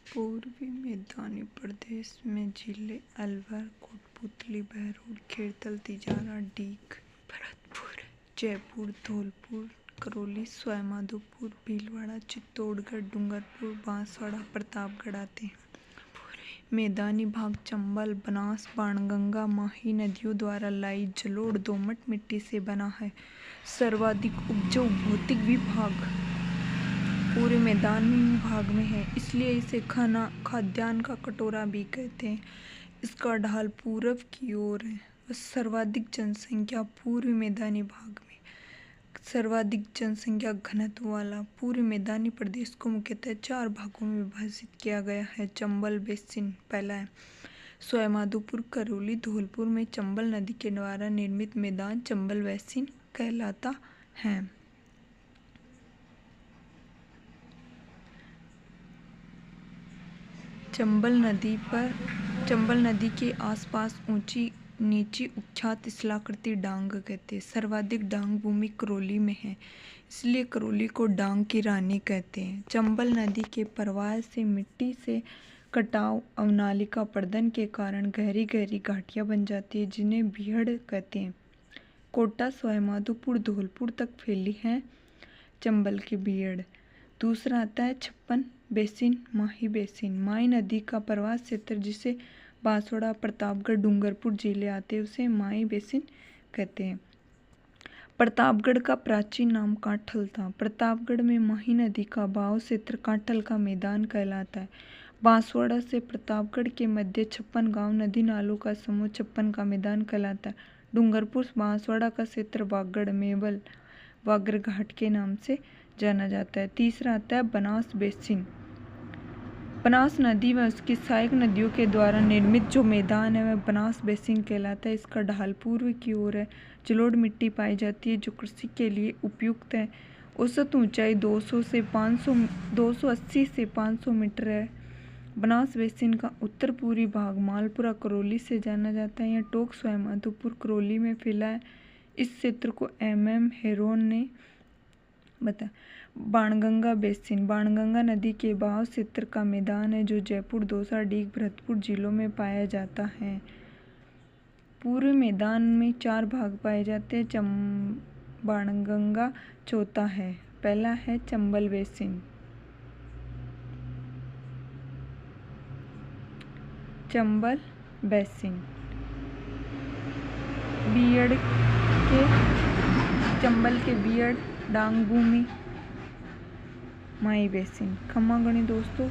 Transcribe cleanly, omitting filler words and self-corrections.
पूर्वी मैदानी प्रदेश में जिले अलवर, कोटपुतली, बहरोड, खेड़तल, तिजारा, डीग, भरतपुर, जयपुर, धौलपुर, करौली, सवाईमाधोपुर, भीलवाड़ा, चित्तौड़गढ़, डूंगरपुर, बांसवाड़ा, प्रतापगढ़ आते हैं। मैदानी भाग चंबल, बनास, बाणगंगा, माही नदियों द्वारा लाई जलोढ़ दोमट मिट्टी से बना है। सर्वाधिक उपजाऊ भौतिक विभाग पूरे मैदानी भाग में है, इसलिए इसे खाद्यान्न का कटोरा भी कहते हैं। इसका ढाल पूरब की ओर है और सर्वाधिक जनसंख्या पूर्वी मैदानी भाग में। सर्वाधिक जनसंख्या घनत्व वाला पूर्वी मैदानी प्रदेश को मुख्यतः 4 भागों में विभाजित किया गया है। चंबल बेसिन पहला है। सवाईमाधोपुर, करौली, धौलपुर में चंबल नदी के द्वारा निर्मित मैदान चंबल बेसिन कहलाता है। चंबल नदी के आसपास ऊंची नीची उख्यात स्थलाकृति डांग कहते हैं। सर्वाधिक डांग भूमि करौली में है, इसलिए करौली को डांग की रानी कहते हैं। चंबल नदी के प्रवाह से मिट्टी से कटाव अवनालिका प्रदन के कारण गहरी गहरी घाटियां बन जाती है, जिन्हें बीहड़ कहते हैं। कोटा, सवाईमाधोपुर, धौलपुर तक फैली है चंबल की बीहड़। दूसरा आता है छप्पन बेसिन, माही बेसिन। माही नदी का प्रवाह क्षेत्र जिसे बांसवाड़ा, प्रतापगढ़, डूंगरपुर जिले आते हैं, उसे माही बेसिन कहते हैं। प्रतापगढ़ का प्राचीन नाम कांठल था। प्रतापगढ़ में माही नदी का बहाव क्षेत्र कांठल का मैदान कहलाता है। बांसवाड़ा से प्रतापगढ़ के मध्य 56 गांव नदी नालों का समूह 56 का मैदान कहलाता है। डूंगरपुर बांसवाड़ा का क्षेत्र वागड़ मेवल वागर घाट के नाम से जाना जाता है। तीसरा आता है बनास बेसिन। बनास नदी व उसकी सहायक नदियों के द्वारा निर्मित जो मैदान है वह बनास बेसिन कहलाता है। इसका ढाल पूर्व की ओर है। जलोढ़ मिट्टी पाई जाती है जो कृषि के लिए उपयुक्त है। औसत ऊंचाई 280 से 500 मीटर है। बनास बेसिन का उत्तर पूर्वी भाग मालपुरा करौली से जाना जाता है। यह टोक सवाईमाधोपुर करौली में फैला है। इस क्षेत्र को MM हेरोन ने बताया। बाणगंगा बेसिन बाणगंगा नदी के बहाव क्षेत्र का मैदान है जो जयपुर, दौसा, डीग, भरतपुर जिलों में पाया जाता है। पूर्वी मैदान में 4 भाग पाए जाते हैं। बाणगंगा चौथा है। पहला है चंबल बेसिन। चंबल बेसिन चंबल के बीहड़ डांग भूमि माही बेसिन। खम्मा गणी दोस्तों।